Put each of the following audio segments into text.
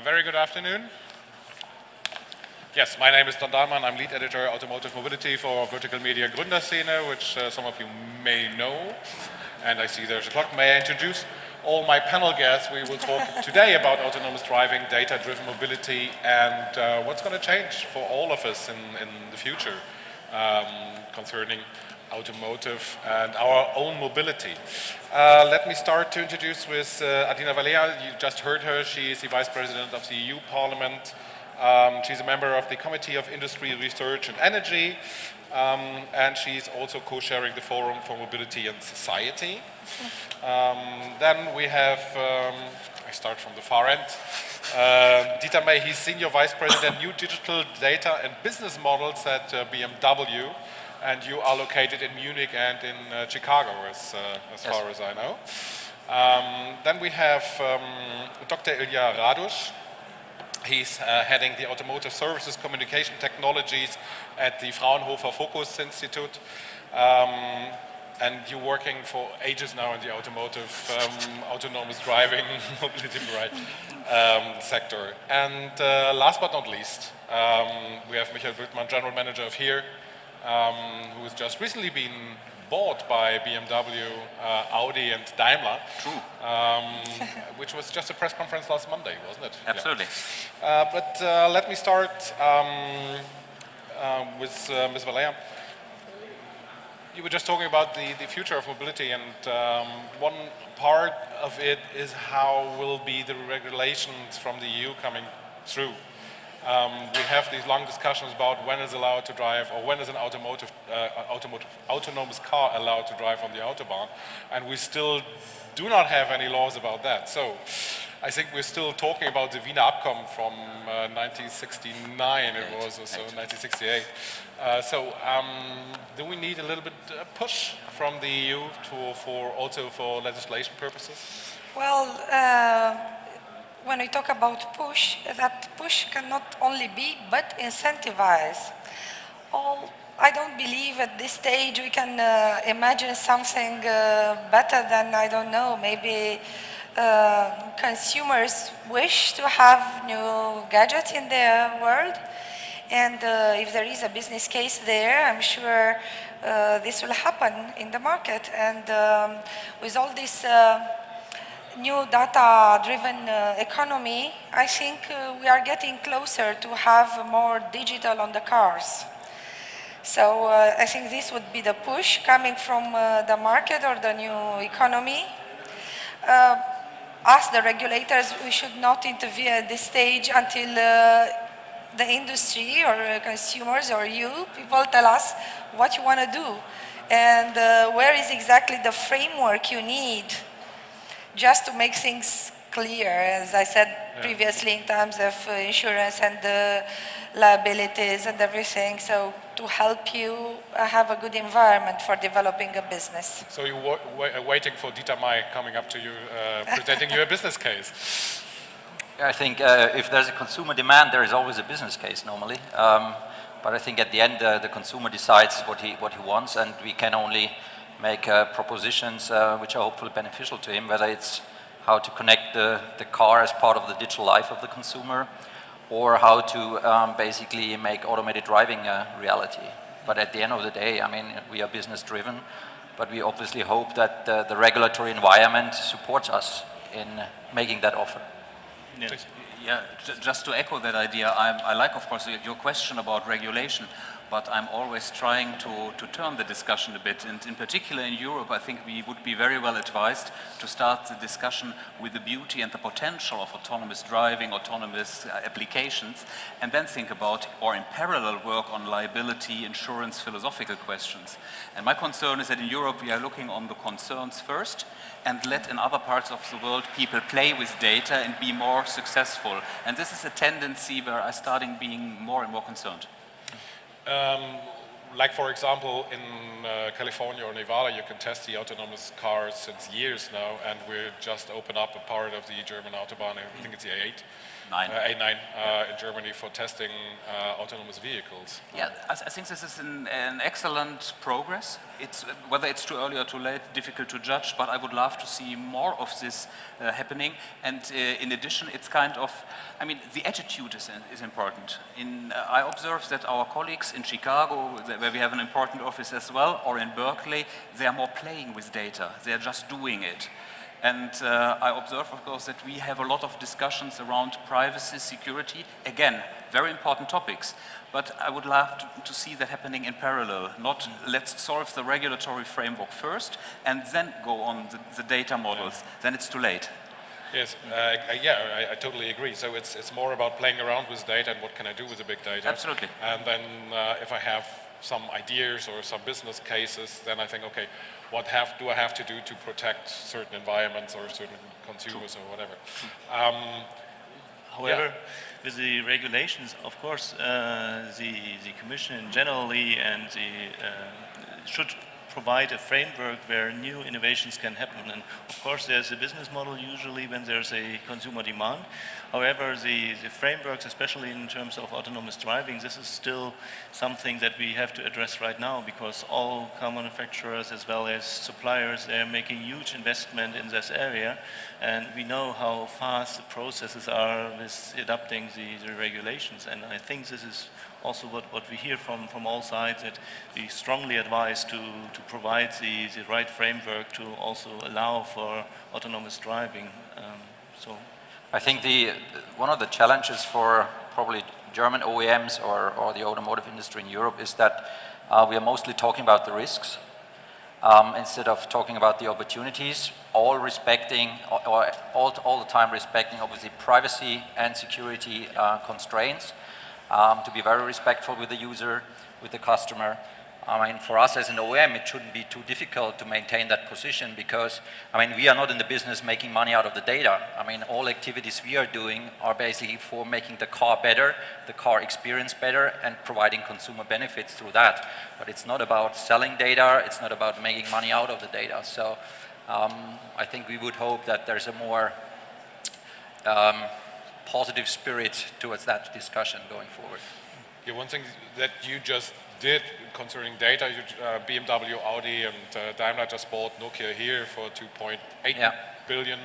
Very good afternoon. Yes, my name is Bültmann. I'm lead editor Automotive Mobility for Vertical Media Gründerszene, which some of you may know. And I see there's a clock. May I introduce all my panel guests? We will talk today about autonomous driving, data-driven mobility, and what's going to change for all of us in the future concerning automotive and our own mobility. Let me start to introduce with Adina Valean. You just heard her. She is the Vice President of the EU Parliament. She's a member of the Committee of Industry, Research and Energy, and she's also co-chairing the Forum for Mobility and Society. Then we have, I start from the far end, Dieter May. He's Senior Vice President, New Digital Data and Business Models at BMW. And you are located in Munich and in Chicago, as far as I know. Then we have Dr. Ilja Radusch. He's heading the Automotive Services Communication Technologies at the Fraunhofer FOKUS Institute. And you're working for ages now in the automotive, autonomous driving, mobility sector. And last but not least, we have Bültmann, General Manager of HERE, who has just recently been bought by BMW, Audi and Daimler. True. Which was just a press conference last Monday, wasn't it? Absolutely. Yeah. But let me start with Ms. Valean. You were just talking about the future of mobility, and one part of it is how will be the regulations from the EU coming through. We have these long discussions about when is allowed to drive, or when is an autonomous car allowed to drive on the Autobahn, and we still do not have any laws about that. So I think we're still talking about the Wiener Abkommen from 1969, it was, or so 1968. Do we need a little bit push from the EU for legislation purposes? Well, when we talk about push, that push cannot only be but incentivize. I don't believe at this stage we can imagine something better than, I don't know, maybe consumers wish to have new gadgets in their world. And if there is a business case there, I'm sure this will happen in the market. And with all this new data-driven economy, I think we are getting closer to have more digital on the cars. So I think this would be the push coming from the market or the new economy. Us, the regulators, we should not intervene at this stage until the industry or consumers or you, people tell us what you want to do and where is exactly the framework you need just to make things clear, as I said previously, in terms of insurance and liabilities and everything, so to help you have a good environment for developing a business. So you're waiting for Dieter May coming up to you, presenting you a business case. I think if there's a consumer demand, there is always a business case normally. But I think at the end, the consumer decides what he wants, and we can only make propositions which are hopefully beneficial to him, whether it's how to connect the car as part of the digital life of the consumer, or how to basically make automated driving a reality. But at the end of the day, I mean, we are business driven, but we obviously hope that the regulatory environment supports us in making that offer. Yeah, just to echo that idea, I like, of course, your question about regulation, but I'm always trying to turn the discussion a bit. And in particular in Europe, I think we would be very well advised to start the discussion with the beauty and the potential of autonomous driving, autonomous applications, and then think about, or in parallel work on liability, insurance, philosophical questions. And my concern is that in Europe we are looking on the concerns first, and let in other parts of the world people play with data and be more successful. And this is a tendency where I'm starting being more and more concerned. like for example, in California or Nevada, you can test the autonomous cars since years now, and we just opened up a part of the German Autobahn, I think it's the A8. A9 in Germany for testing autonomous vehicles. Yeah, I think this is an excellent progress. It's, whether it's too early or too late, difficult to judge, but I would love to see more of this happening. And in addition, it's kind of, I mean, the attitude is important. I observe that our colleagues in Chicago, where we have an important office as well, or in Berkeley, they are more playing with data. They are just doing it. And I observe, of course, that we have a lot of discussions around privacy, security. Again, very important topics. But I would love to see that happening in parallel. Not let's solve the regulatory framework first and then go on the data models. Then it's too late. Yes, I totally agree. So it's more about playing around with data and what can I do with the big data. Absolutely. And then if I have some ideas or some business cases, then I think, okay, what do I have to do to protect certain environments or certain consumers or whatever. However, with the regulations, of course, the Commission generally and should provide a framework where new innovations can happen. And of course, there's a business model usually when there's a consumer demand. However, the frameworks, especially in terms of autonomous driving, this is still something that we have to address right now because all car manufacturers as well as suppliers, they're making huge investment in this area. And we know how fast the processes are with adapting the regulations. And I think this is also what we hear from all sides, that we strongly advise to provide the right framework to also allow for autonomous driving. I think one of the challenges for probably German OEMs or the automotive industry in Europe is that we are mostly talking about the risks instead of talking about the opportunities, all respecting, or all the time respecting obviously privacy and security constraints. To be very respectful with the user, with the customer. I mean, for us as an OEM, it shouldn't be too difficult to maintain that position because, I mean, we are not in the business making money out of the data. I mean, all activities we are doing are basically for making the car better, the car experience better, and providing consumer benefits through that. But it's not about selling data, it's not about making money out of the data. So I think we would hope that there's a more positive spirit towards that discussion going forward. Yeah, one thing that you just did concerning data, BMW, Audi, and Daimler just bought Nokia here for 2.8 billion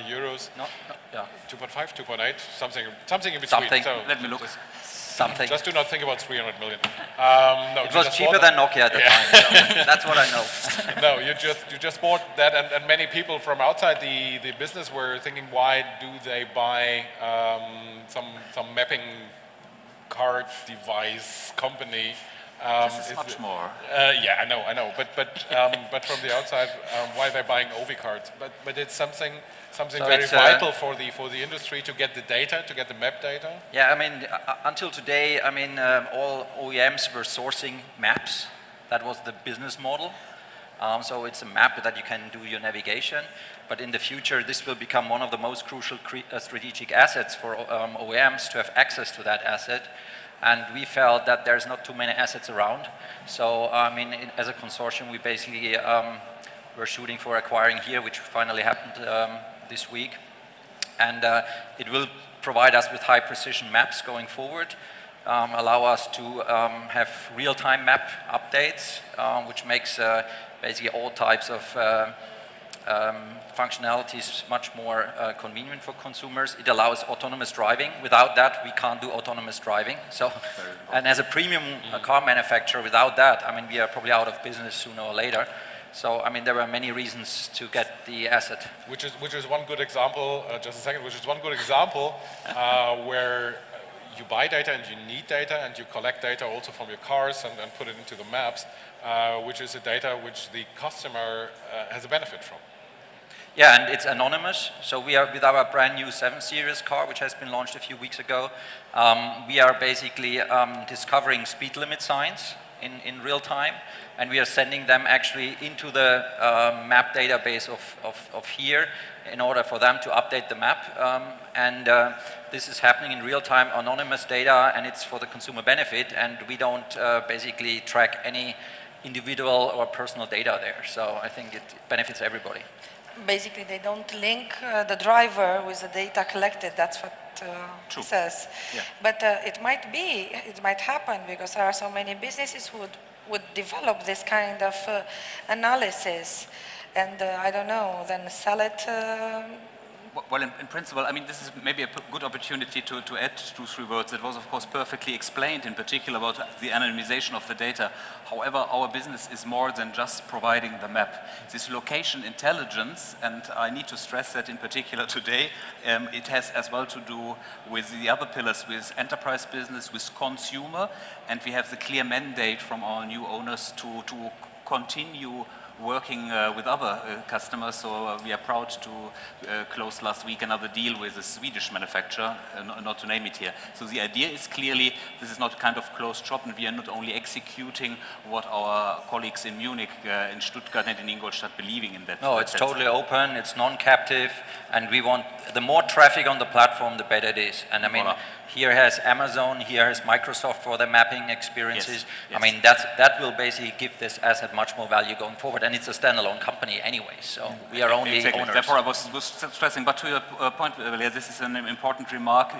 euros. No, yeah. 2.5, 2.8, something in between. Something. So Let me look. Something. Just do not think about 300 million. No, it was cheaper than Nokia at the time. So that's what I know. No, you just bought that, and many people from outside the business were thinking, why do they buy some mapping card device company? This is much more. Yeah, I know. But from the outside, why they're buying OV cards? But it's something so very vital for the industry to get the data, to get the map data. Yeah, I mean, until today, I mean, all OEMs were sourcing maps. That was the business model. So it's a map that you can do your navigation. But in the future, this will become one of the most crucial strategic assets for OEMs to have access to that asset. And we felt that there's not too many assets around. So, I mean, as a consortium, we basically were shooting for acquiring here, which finally happened this week. And it will provide us with high precision maps going forward, allow us to have real-time map updates, which makes basically all types of functionalities much more convenient for consumers. It allows autonomous driving. Without that, we can't do autonomous driving. So, and as a premium car manufacturer, without that, I mean, we are probably out of business sooner or later. So, I mean, there are many reasons to get the asset. Which is one good example, just a second, which is one good example where you buy data and you need data and you collect data also from your cars and put it into the maps, which is a data which the customer has a benefit from. Yeah, and it's anonymous. So we are, with our brand new 7 Series car, which has been launched a few weeks ago, we are basically discovering speed limit signs in real time, and we are sending them actually into the map database of here in order for them to update the map. This is happening in real time, anonymous data, and it's for the consumer benefit, and we don't basically track any individual or personal data there. So I think it benefits everybody. Basically, they don't link the driver with the data collected. That's what it says. Yeah. But it might happen because there are so many businesses who would develop this kind of analysis, and I don't know, then sell it. Well, in principle, I mean, this is maybe a good opportunity to add 2-3 words. It was, of course, perfectly explained, in particular about the anonymization of the data. However, our business is more than just providing the map. This location intelligence, and I need to stress that in particular today, it has as well to do with the other pillars, with enterprise business, with consumer, and we have the clear mandate from our new owners to continue working with other customers, so we are proud to close last week another deal with a Swedish manufacturer, not to name it here. So the idea is clearly this is not kind of closed shop, and we are not only executing what our colleagues in Munich, in Stuttgart and in Ingolstadt believing in that. No, it's totally open, it's non-captive, and we want the more traffic on the platform, the better it is. And I mean, here has Amazon, here has Microsoft for the mapping experiences. Yes. I mean, that will basically give this asset much more value going forward, and it's a standalone company anyway, so we are only owners. Therefore, I was stressing, but to your point, Valean, this is an important remark.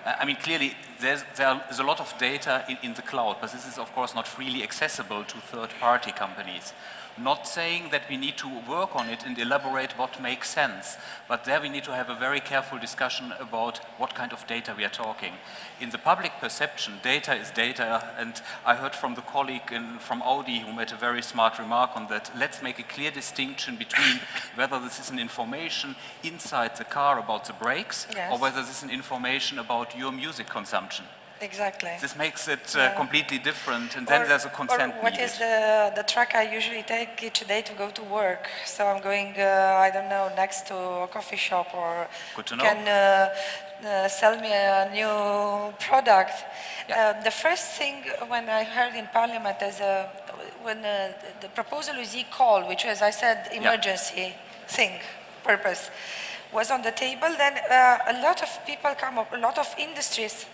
I mean, clearly, there is a lot of data in the cloud, but this is, of course, not freely accessible to third-party companies. Not saying that we need to work on it and elaborate what makes sense, but there we need to have a very careful discussion about what kind of data we are talking. In the public perception, data is data, and I heard from the colleague from Audi who made a very smart remark on that. Let's make a clear distinction between whether this is an information inside the car about the brakes, or whether this is an information about your music consumption. Exactly. This makes it completely different, and then there's a consent or what needed. is the track I usually take each day to go to work? So I'm going, I don't know, next to a coffee shop, or Good to know. can sell me a new product. The first thing when I heard in Parliament is when the proposal with e-call, which, as I said, emergency purpose, was on the table, then a lot of people come up, a lot of industries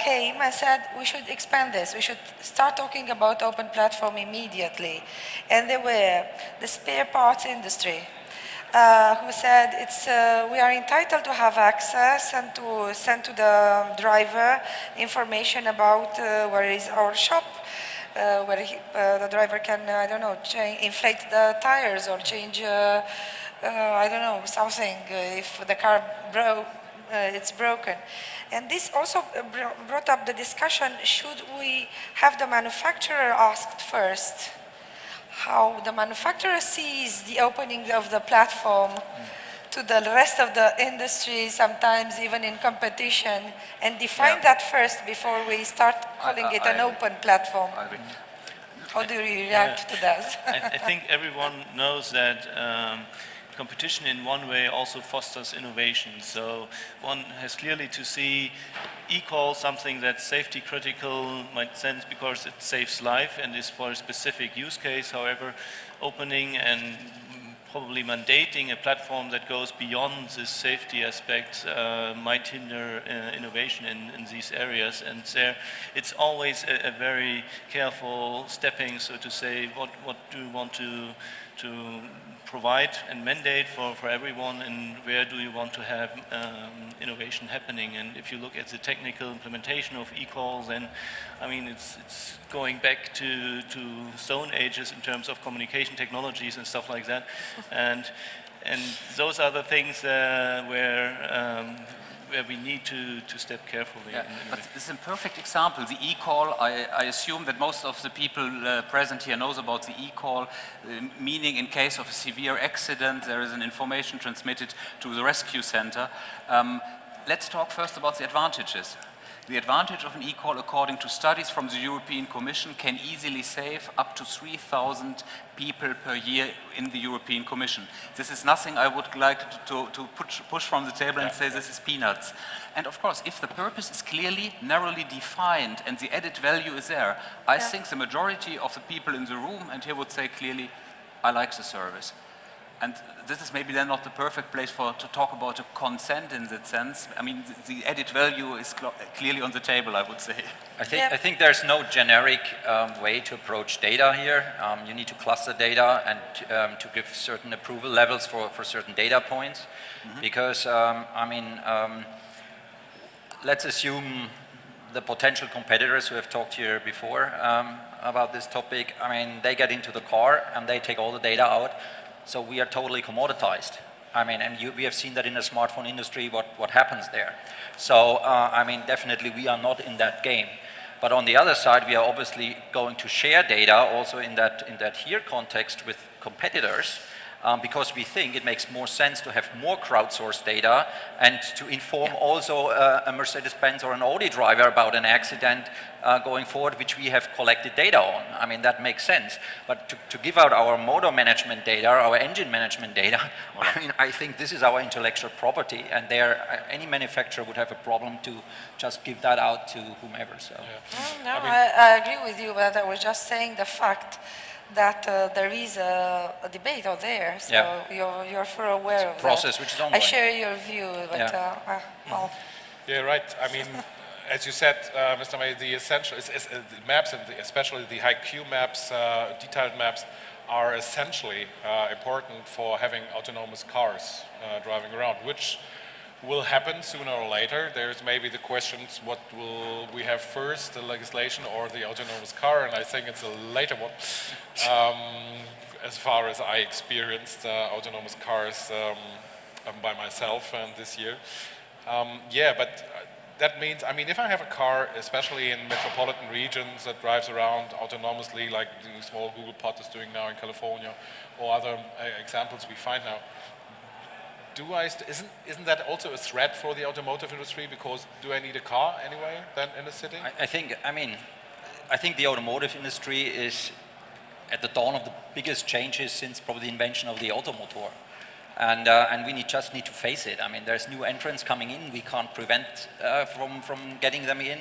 came and said we should expand this, we should start talking about open platform immediately. And they were the spare parts industry who said we are entitled to have access and to send to the driver information about where is our shop, where the driver can, I don't know, inflate the tires or change, I don't know, something if the car it's broken. And this also brought up the discussion, should we have the manufacturer asked first how the manufacturer sees the opening of the platform to the rest of the industry, sometimes even in competition, and define that first before we start calling it an open platform. I agree. How do you react to that? I think everyone knows that competition in one way also fosters innovation. So one has clearly to see e-call something that's safety critical, might sense because it saves life and is for a specific use case. However, opening and probably mandating a platform that goes beyond this safety aspect might hinder innovation in these areas. And it's always a very careful stepping, so to say, what do you want to provide and mandate for everyone, and where do you want to have innovation happening. And if you look at the technical implementation of e-call, then I mean it's going back to stone ages in terms of communication technologies and stuff like that. And those are the things where we need to step carefully. Yeah, but this is a perfect example. The e-call, I assume that most of the people present here knows about the e-call, meaning in case of a severe accident, there is an information transmitted to the rescue center. Let's talk first about the advantages. The advantage of an e-call, according to studies from the European Commission, can easily save up to 3,000 people per year in the European Commission. This is nothing I would like to push from the table and say this is peanuts. And of course, if the purpose is clearly, narrowly defined and the added value is there, I think the majority of the people in the room, and here would say clearly, I like the service. And this is maybe then not the perfect place to talk about a consent in that sense. I mean, the added value is clearly on the table, I would say. I think there's no generic way to approach data here. You need to cluster data and to give certain approval levels for certain data points. Because, let's assume the potential competitors who have talked here before about this topic, they get into the car and they take all the data out. So we are totally commoditized. We have seen that in the smartphone industry, what happens there. So, definitely we are not in that game. But on the other side, we are obviously going to share data also in that here context with competitors, because we think it makes more sense to have more crowdsourced data and to inform also a Mercedes-Benz or an Audi driver about an accident going forward, which we have collected data on. That makes sense. But to give out our motor management data, our engine management data, I think this is our intellectual property, and any manufacturer would have a problem to just give that out to whomever. So. Yeah. I agree with you, but I was just saying the fact that there is a debate out there, so you're fully aware of process that. Which is ongoing. I share your view, but well. Yeah, right. As you said, Mr. May, the essential the maps, and especially the high-Q maps, detailed maps, are essentially important for having autonomous cars driving around, which will happen sooner or later. There's maybe the questions, what will we have first, the legislation or the autonomous car? And I think it's a later one. As far as I experienced autonomous cars by myself this year. But that means, if I have a car, especially in metropolitan regions that drives around autonomously, like the small Google Pod is doing now in California, or other examples we find now, isn't that also a threat for the automotive industry? Because do I need a car anyway then in the city? I think the automotive industry is at the dawn of the biggest changes since probably the invention of the automotor. And we just need to face it. There's new entrants coming in. We can't prevent from getting them in.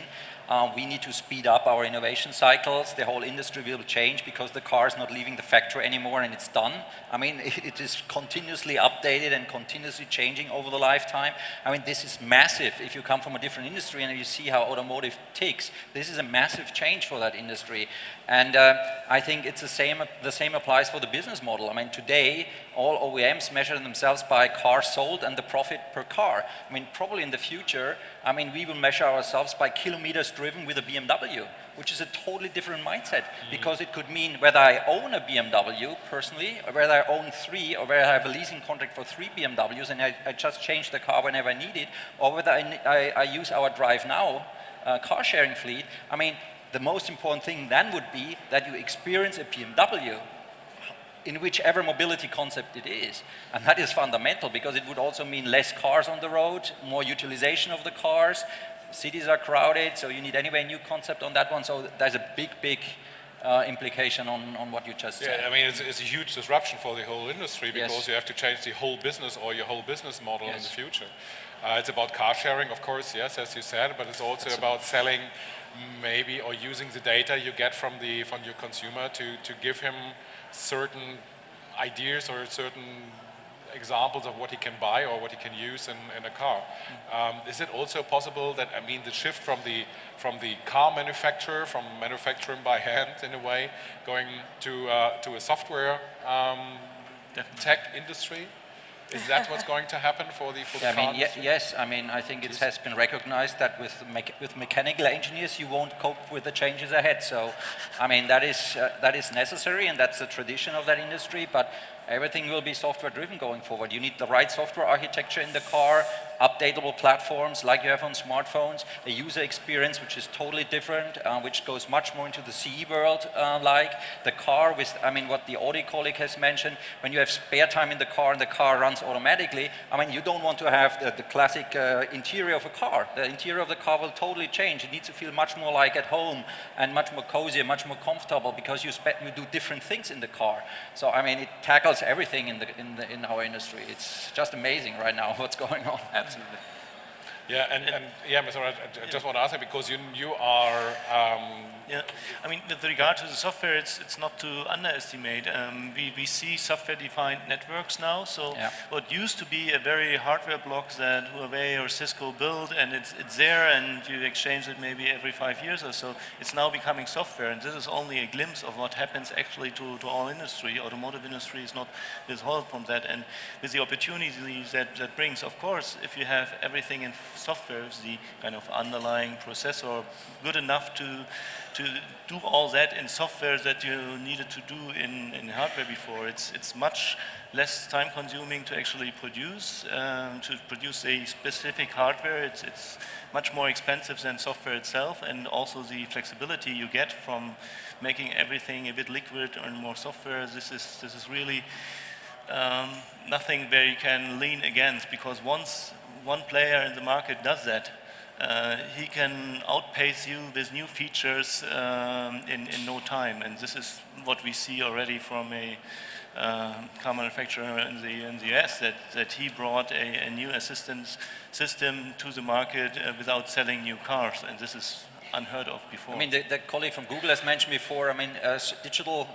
We need to speed up our innovation cycles. The whole industry will change because the car is not leaving the factory anymore and it's done. It is continuously updated and continuously changing over the lifetime. This is massive. If you come from a different industry and you see how automotive ticks, this is a massive change for that industry. And I think it's the same applies for the business model. Today, all OEMs measure themselves by cars sold and the profit per car. Probably in the future, we will measure ourselves by kilometers driven with a BMW, which is a totally different mindset, because it could mean whether I own a BMW personally, or whether I own 3, or whether I have a leasing contract for 3 BMWs and I just change the car whenever I need it, or whether I use our Drive Now car sharing fleet. The most important thing then would be that you experience a BMW in whichever mobility concept it is. And that is fundamental, because it would also mean less cars on the road, more utilization of the cars. Cities are crowded, so you need anyway a new concept on that one. So there's a big implication on what you just said. Yeah, it's a huge disruption for the whole industry, because you have to change the whole business or your whole business model in the future. It's about car sharing, of course, yes, as you said, but it's also about selling maybe, or using the data you get from your consumer to give him certain ideas or certain examples of what he can buy or what he can use in a car. Is it also possible that, the shift from the car manufacturer, from manufacturing by hand in a way, going to a software tech industry? Is that what's going to happen for the car industry? Yes. I think it has been recognized that with mechanical engineers you won't cope with the changes ahead. So, that is necessary, and that's the tradition of that industry. But Everything will be software driven going forward. You need the right software architecture in the car, updatable platforms like you have on smartphones, a user experience which is totally different, which goes much more into the CE world, like the car with, I mean, what the Audi colleague has mentioned, when you have spare time in the car and the car runs automatically, I mean, you don't want to have the classic interior of a car. The interior of the car will totally change. It needs to feel much more like at home and much more cozy and much more comfortable because you do different things in the car. So, I mean, it tackles everything in our industry. It's just amazing right now what's going on. Absolutely. Yeah, and yeah, Mr. I just want to ask you because you are. Yeah, I mean, with regard to the software, it's not to underestimate. We see software-defined networks now. So what used to be a very hardware block that Huawei or Cisco built, and it's there, and you exchange it maybe every 5 years or so. It's now becoming software, and this is only a glimpse of what happens actually to our industry. Automotive industry is not withheld from that, and with the opportunities that brings, of course, if you have everything in software, the kind of underlying processor good enough to do all that in software that you needed to do in hardware before. It's much less time consuming to actually produce a specific hardware. It's much more expensive than software itself, and also the flexibility you get from making everything a bit liquid and more software. This is really nothing where you can lean against, because once one player in the market does that, he can outpace you with new features in no time, and this is what we see already from a car manufacturer in the US, that he brought a new assistance system to the market without selling new cars, and this is unheard of before. I mean, the colleague from Google has mentioned before, I mean, digital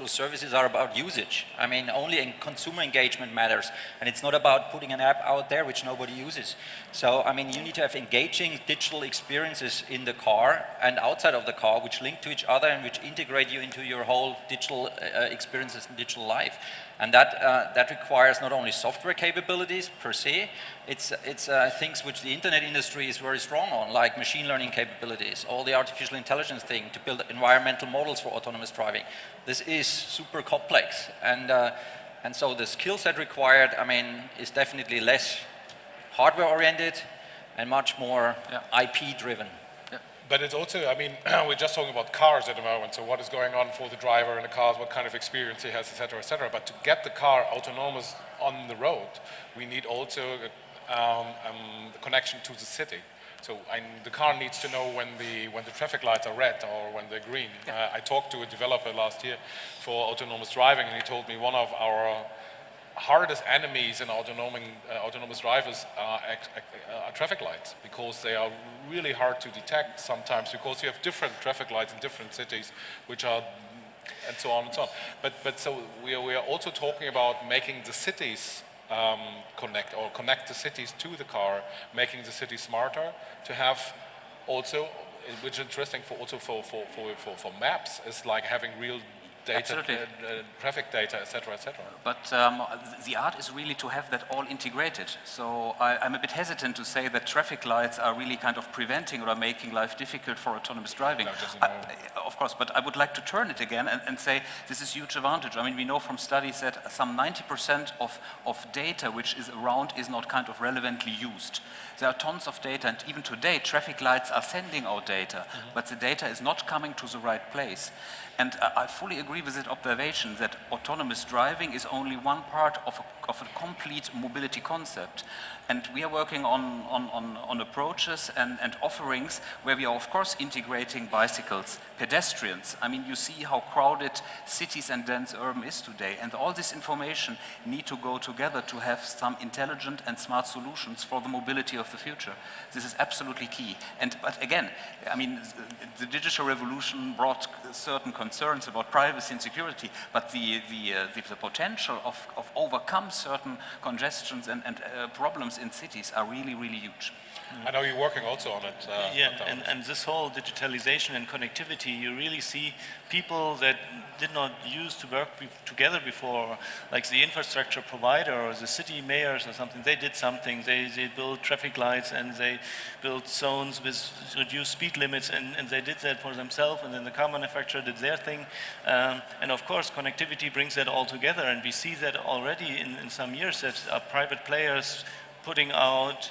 services are about usage. I mean, only consumer engagement matters, and it's not about putting an app out there which nobody uses. So, I mean, you need to have engaging digital experiences in the car and outside of the car, which link to each other and which integrate you into your whole digital experiences and digital life. And that requires not only software capabilities per se, it's things which the internet industry is very strong on, like machine learning capabilities, all the artificial intelligence thing to build environmental models for autonomous driving. This is super complex, and so the skill set required, I mean, is definitely less hardware oriented and much more IP driven. But it's also, I mean, we're just talking about cars at the moment, so what is going on for the driver in the cars, what kind of experience he has, etc., etc. But to get the car autonomous on the road, we need also the connection to the city. So the car needs to know when the traffic lights are red or when they're green. I talked to a developer last year for autonomous driving, and he told me one of our hardest enemies in autonomous drivers are traffic lights, because they are really hard to detect sometimes, because you have different traffic lights in different cities, which are, and so on and so on. But so we are also talking about making the cities connect the cities to the car, making the city smarter, to have also, which is interesting for maps, is like having real data, traffic data, etc., etc. But the art is really to have that all integrated. So I'm a bit hesitant to say that traffic lights are really kind of preventing or making life difficult for autonomous driving. Of course, but I would like to turn it again and say this is a huge advantage. I mean, we know from studies that some 90% of data which is around is not kind of relevantly used. There are tons of data, and even today traffic lights are sending out data, but the data is not coming to the right place. And I fully agree with that observation that autonomous driving is only one part of a complete mobility concept. And we are working on approaches and offerings where we are, of course, integrating bicycles, pedestrians. I mean, you see how crowded cities and dense urban is today. And all this information need to go together to have some intelligent and smart solutions for the mobility of the future. This is absolutely key. But again, I mean, the digital revolution brought certain concerns about privacy and security, but the potential of overcome certain congestions and problems in cities are really, really huge. I know you're working also on it. And this whole digitalization and connectivity, you really see people that did not used to work together before, like the infrastructure provider or the city mayors or something. They did something. They built traffic lights and they built zones with reduced speed limits, and they did that for themselves. And then the car manufacturer did their thing. And of course, connectivity brings that all together, and we see that already in some years that private players putting out,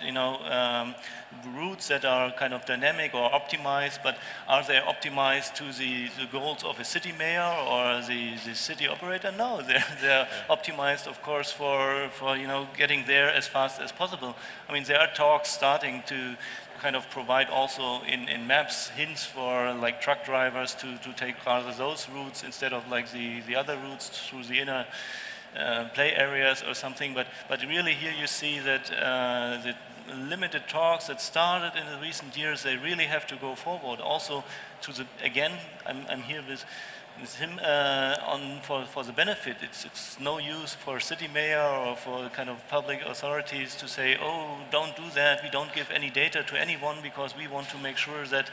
routes that are kind of dynamic or optimized, but are they optimized to the goals of a city mayor or the city operator? No, they're optimized, of course, for getting there as fast as possible. I mean, there are talks starting to kind of provide also in maps hints for like truck drivers to take rather those routes instead of like the other routes through the inner play areas or something, but really here you see that the limited talks that started in the recent years, they really have to go forward. Also to the, again, I'm here with him for the benefit. It's no use for city mayor or for kind of public authorities to say, oh, don't do that, we don't give any data to anyone because we want to make sure that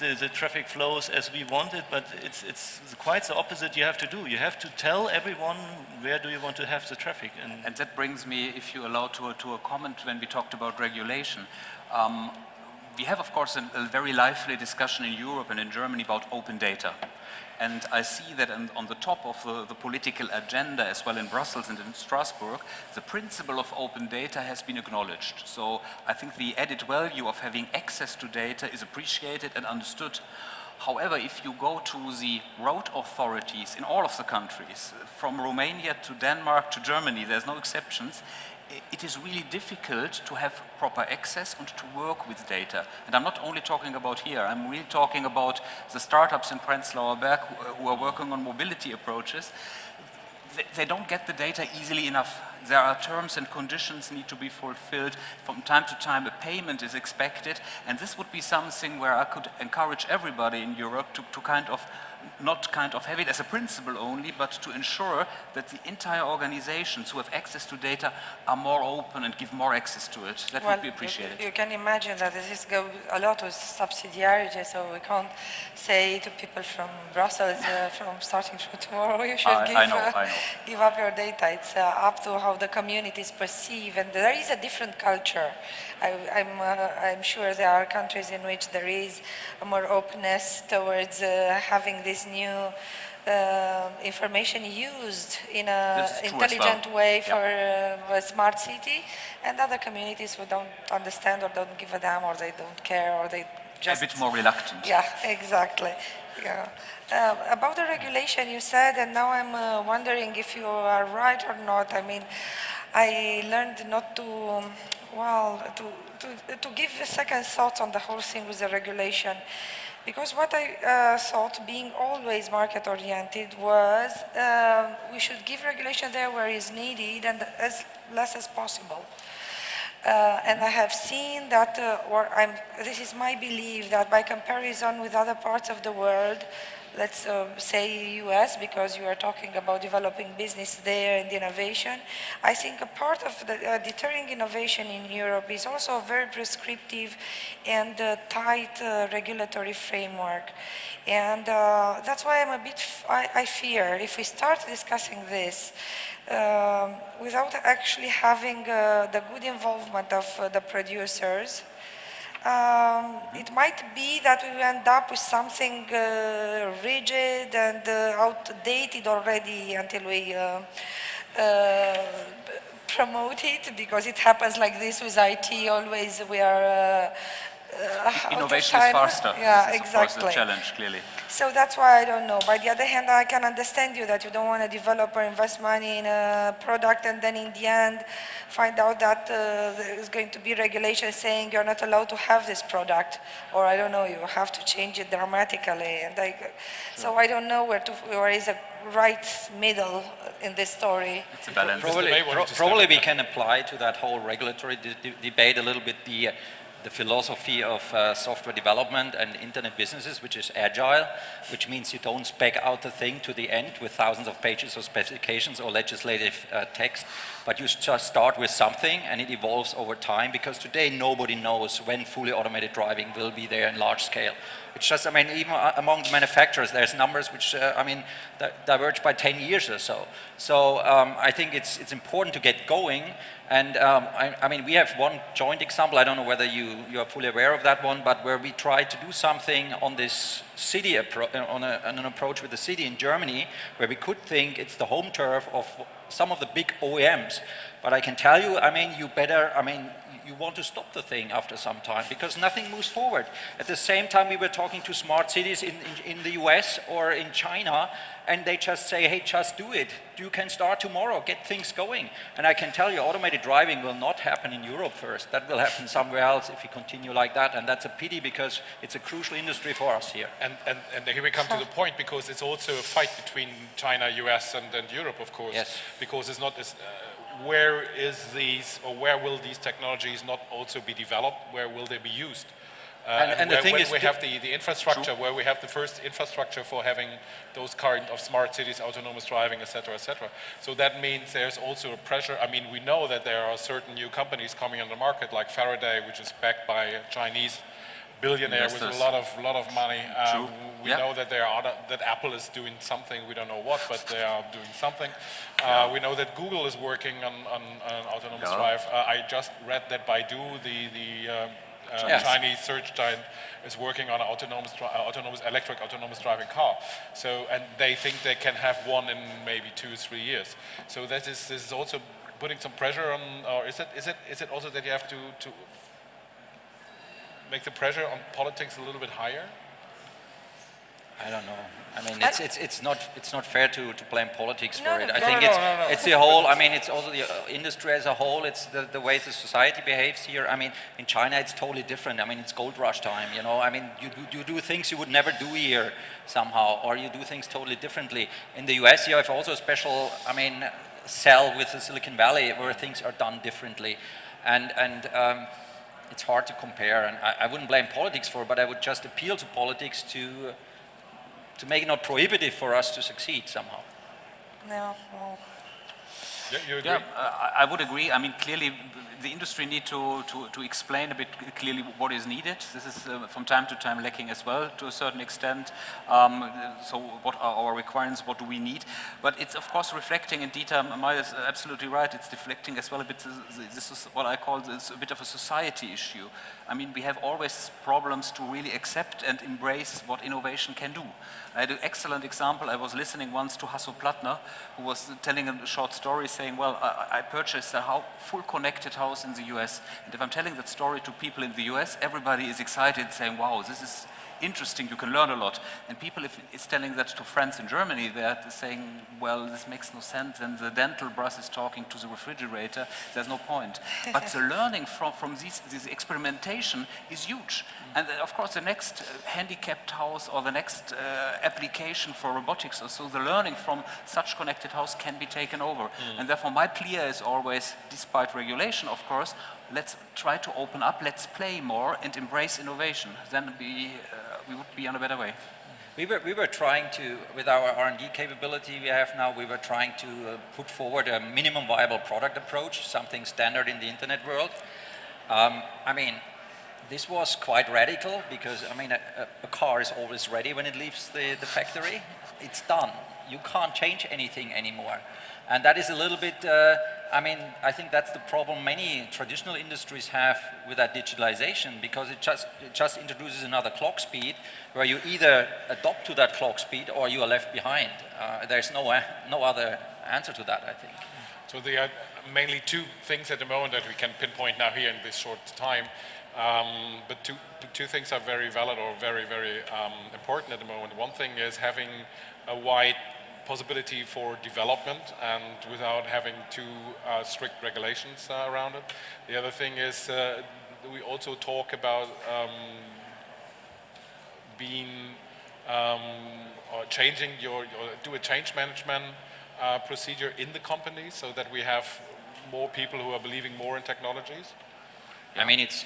the traffic flows as we want it, but it's quite the opposite you have to do. You have to tell everyone where do you want to have the traffic. And that brings me, if you allow, to a comment when we talked about regulation. We have, of course, a very lively discussion in Europe and in Germany about open data. And I see that on the top of the political agenda, as well in Brussels and in Strasbourg, the principle of open data has been acknowledged. So I think the added value of having access to data is appreciated and understood. However, if you go to the road authorities in all of the countries, from Romania to Denmark to Germany, there's no exceptions, it is really difficult to have proper access and to work with data. And I'm not only talking about here, I'm really talking about the startups in Prenzlauer Berg who are working on mobility approaches. They don't get the data easily enough. There are terms and conditions need to be fulfilled. From time to time, a payment is expected. And this would be something where I could encourage everybody in Europe to kind of not kind of have it as a principle only, but to ensure that the entire organizations who have access to data are more open and give more access to it. That would be appreciated. You can imagine that this goes a lot with subsidiarity, so we can't say to people from Brussels, from starting from tomorrow, you should give up your data. It's up to how the communities perceive, and there is a different culture. I'm sure there are countries in which there is a more openness towards having this new information used in an intelligent way for a smart city, and other communities who don't understand or don't give a damn or they don't care or they just... A bit more reluctant. Yeah, exactly. Yeah. About the regulation you said, and now I'm wondering if you are right or not. I mean, I learned not to, well, to give a second thought on the whole thing with the regulation. Because what I thought, being always market-oriented, was we should give regulation there where it's needed and as less as possible. And I have seen that, this is my belief, that by comparison with other parts of the world, let's say US, because you are talking about developing business there and innovation, I think a part of the deterring innovation in Europe is also a very prescriptive and tight regulatory framework. And that's why I'm a bit, I fear, if we start discussing this, without actually having the good involvement of the producers, it might be that we end up with something rigid and outdated already until we promote it, because it happens like this with IT always. We are innovation is faster. Yeah, this is exactly. Of course, the challenge, clearly. So that's why I don't know. By the other hand, I can understand you that you don't want to develop or invest money in a product and then in the end find out that there is going to be regulation saying you're not allowed to have this product, or I don't know, you have to change it dramatically. And so I don't know where is a right middle in this story. It's a balance. Probably we can apply to that whole regulatory debate a little bit the philosophy of software development and internet businesses, which is agile, which means you don't spec out the thing to the end with thousands of pages of specifications or legislative text, but you just start with something and it evolves over time, because today nobody knows when fully automated driving will be there in large scale. It's just, I mean, even among manufacturers, there's numbers which, diverge by 10 years or so. So I think it's important to get going, And I mean, we have one joint example. I don't know whether you are fully aware of that one, but where we tried to do something on this city on an approach with the city in Germany, where we could think it's the home turf of some of the big OEMs. But I can tell you, I mean, you want to stop the thing after some time because nothing moves forward. At the same time, we were talking to smart cities in the US or in China, and they just say, hey, just do it. You can start tomorrow, get things going. And I can tell you, automated driving will not happen in Europe first. That will happen somewhere else if we continue like that, and that's a pity because it's a crucial industry for us here. And here we come to the point, because it's also a fight between China, US, and Europe, of course. Yes. Because it's not as, where will these technologies not also be developed? Where will they be used? And the thing is, we have the infrastructure, where we have the first infrastructure for having those kind of smart cities, autonomous driving, etc., etc. So that means there's also a pressure. I mean, we know that there are certain new companies coming on the market, like Faraday, which is backed by a Chinese billionaire with a lot of money. We know that that Apple is doing something. We don't know what, but they are doing something. We know that Google is working on autonomous drive. I just read that Baidu, the Chinese search giant, is working on an autonomous driving car. So, and they think they can have one in maybe 2 or 3 years. So this is also putting some pressure on, or is it also that you have to make the pressure on politics a little bit higher? I don't know. I mean, it's not fair to blame politics for it. I No, think no, it's the whole. I mean, it's also the industry as a whole. It's the way the society behaves here. I mean, in China it's totally different. I mean, it's gold rush time. You know, I mean, you do things you would never do here somehow, or you do things totally differently. In the US, you have also a special, I mean, cell with the Silicon Valley where things are done differently, and it's hard to compare. And I wouldn't blame politics for it, but I would just appeal to politics to make it not prohibitive for us to succeed somehow. No. Well. Yeah, you agree? Yeah, I would agree. I mean, clearly, the industry need to explain a bit clearly what is needed. This is from time to time lacking as well, to a certain extent. So what are our requirements, what do we need? But it's of course reflecting, and Dieter Meyer is absolutely right, it's deflecting as well a bit. This is what I call this a bit of a society issue. I mean, we have always problems to really accept and embrace what innovation can do. I had an excellent example. I was listening once to Hasso Plattner, who was telling a short story saying, well, I purchased a full connected house in the US, and if I'm telling that story to people in the US, everybody is excited, saying, wow, this is interesting, you can learn a lot. And people, if it's telling that to friends in Germany, they're saying, well, this makes no sense, and the dental brush is talking to the refrigerator, there's no point. But the learning from this experimentation is huge. And of course, the next handicapped house or the next application for robotics, or so the learning from such connected house can be taken over. And therefore, my plea is always, despite regulation, of course, let's try to open up, let's play more and embrace innovation. Then we would be on a better way. We were trying to, with our R&D capability we have now, we were trying to put forward a minimum viable product approach, something standard in the internet world. I mean, this was quite radical because, I mean, a car is always ready when it leaves the factory. It's done. You can't change anything anymore. And that is a little bit, I mean, I think that's the problem many traditional industries have with that digitalization, because it just introduces another clock speed where you either adopt to that clock speed or you are left behind. There's no other answer to that, I think. So there are mainly two things at the moment that we can pinpoint now here in this short time. But two things are very valid or very, very important at the moment. One thing is having a wide possibility for development and without having too strict regulations around it. The other thing is we also talk about or changing do a change management procedure in the company so that we have more people who are believing more in technologies. I mean, it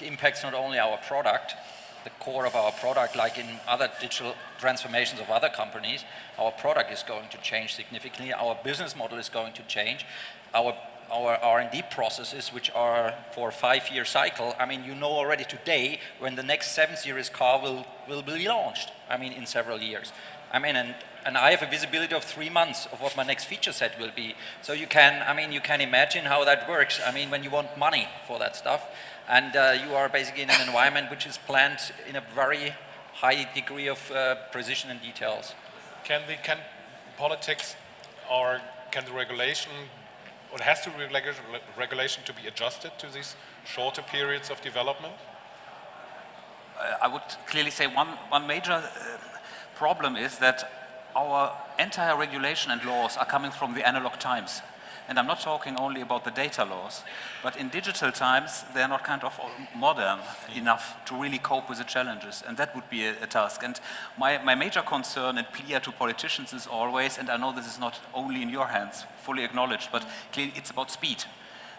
impacts not only our product, the core of our product, like in other digital transformations of other companies, our product is going to change significantly, our business model is going to change, our R&D processes, which are for a 5-year cycle. I mean, you know already today when the next 7 Series car will be launched, I mean, in several years. I mean, and I have a visibility of 3 months of what my next feature set will be. So you can, I mean, you can imagine how that works. I mean, when you want money for that stuff, and you are basically in an environment which is planned in a very high degree of precision and details. Can politics or can the regulation, or has the regulation to be adjusted to these shorter periods of development? I would clearly say one major problem is that our entire regulation and laws are coming from the analog times. And I'm not talking only about the data laws, but in digital times, they're not kind of modern enough to really cope with the challenges, and that would be a task. And my major concern and plea to politicians is always, and I know this is not only in your hands, fully acknowledged, but clearly it's about speed.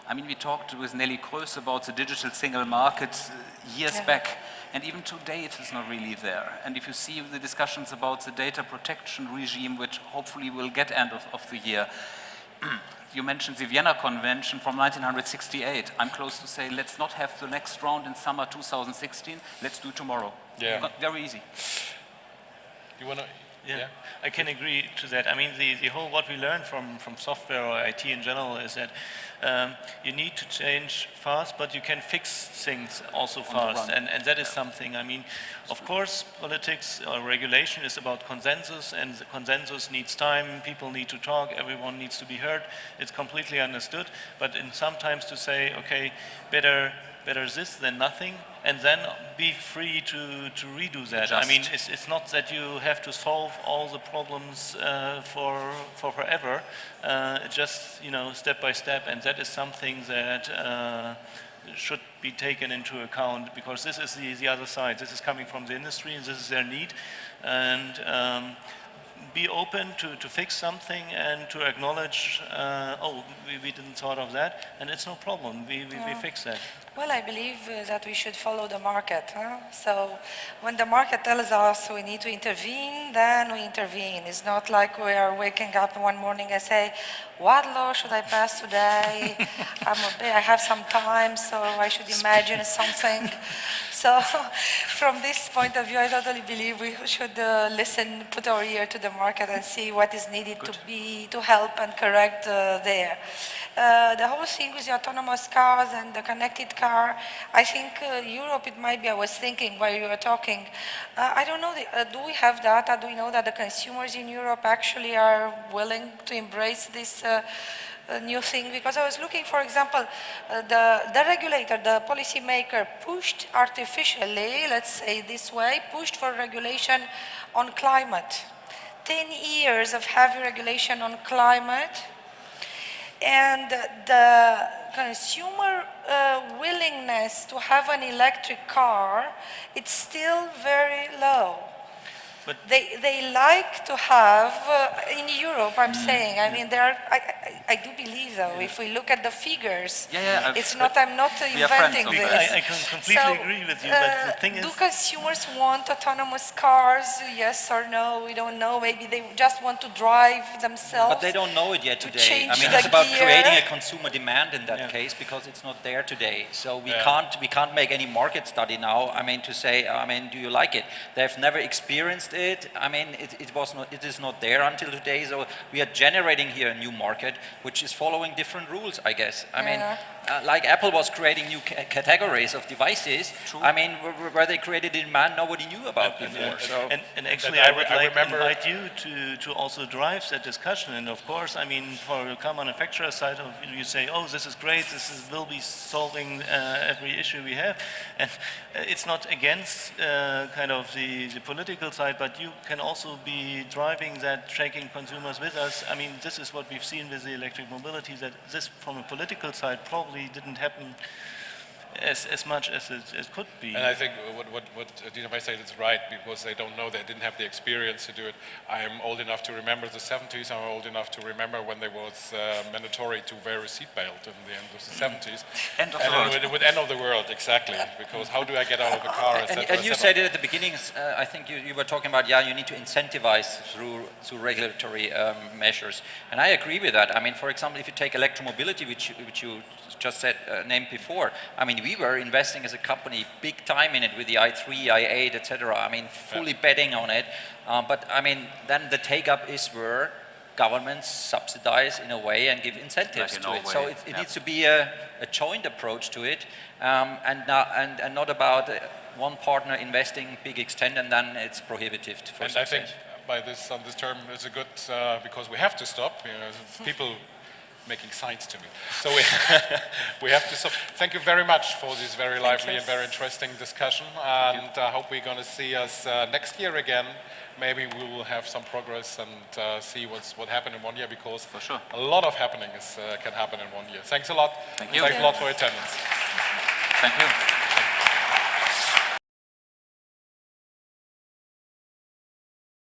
I mean, we talked with Nelly Kroes about the digital single market years back, and even today it is not really there. And if you see the discussions about the data protection regime, which hopefully will get end of the year, you mentioned the Vienna Convention from 1968. I'm close to say, let's not have the next round in summer 2016, let's do tomorrow. Yeah. Very easy. You want to? Yeah, I can agree to that. I mean, the whole, what we learned from software or IT in general is that you need to change fast, but you can fix things also fast, and that is something. I mean, of course, politics or regulation is about consensus, and the consensus needs time, people need to talk, everyone needs to be heard. It's completely understood, but in sometimes to say, okay, better this than nothing, and then be free to redo that. I mean, it's not that you have to solve all the problems for forever. Just, you know, step by step, and that is something that should be taken into account, because this is the other side. This is coming from the industry, and this is their need, and be open to fix something and to acknowledge, oh, we didn't thought of that, and it's no problem, we fix that. Well, I believe that we should follow the market. So when the market tells us we need to intervene, then we intervene. It's not like we are waking up one morning and say, what law should I pass today? I have some time, so I should imagine something. So from this point of view, I totally believe we should listen, put our ear to the market and see what is needed to help and correct there. The whole thing with the autonomous cars and the connected car, I think Europe, it might be, I was thinking while you were talking, I don't know, do we have data? Do we know that the consumers in Europe actually are willing to embrace this new thing? Because I was looking, for example, the regulator, the policy maker pushed artificially, let's say this way, pushed for regulation on climate. 10 years of heavy regulation on climate, and the consumer willingness to have an electric car, it's still very low. But they like to have, in Europe, I'm saying, I mean, I do believe though, if we look at the figures, it's not, I'm not inventing this. I can completely agree with you, but the thing is... Do consumers want autonomous cars, yes or no? We don't know, maybe they just want to drive themselves. But they don't know it yet today. I mean, it's about creating a consumer demand in that case, because it's not there today. So we can't make any market study now, I mean, to say, I mean, do you like it? They've never experienced it. I mean, it is not there until today. So we are generating here a new market, which is following different rules, I guess. I mean, like Apple was creating new categories of devices. True. I mean, where they created demand nobody knew about before. So. And actually, I would like to invite you to also drive that discussion. And of course, I mean, for the car manufacturer side, you say, oh, this is great. Will be solving every issue we have. And it's not against kind of the political side, but you can also be driving that, taking consumers with us. I mean, this is what we've seen with the electric mobility, that this from a political side probably didn't happen as much as it could be. And I think what Adina might say is right, because they don't know, they didn't have the experience to do it. I am old enough to remember the 70s, I'm old enough to remember when there was mandatory to wear a seatbelt in the end of the 70s. End of the world. With end of the world, exactly, because how do I get out of the car, etc. And you said it at the beginning, I think you were talking about, you need to incentivize through regulatory measures. And I agree with that. I mean, for example, if you take electromobility, which you just said, named before, I mean, we were investing as a company big time in it with the i3, i8, etc. I mean, fully betting on it. But I mean, then the take-up is where governments subsidize in a way and give incentives to it. So it needs to be a joint approach to it, and not about one partner investing big extent and then it's prohibitive for success. I think by this on this term is a good because we have to stop. You know, people making signs to me. So we have to stop. Thank you very much for this very lively and very interesting discussion. And I hope we're going to see us next year again. Maybe we will have some progress and see what happened in 1 year, because For sure. a lot of happening can happen in 1 year. Thanks a lot. Thank you. Thanks a lot for attendance. Thank you.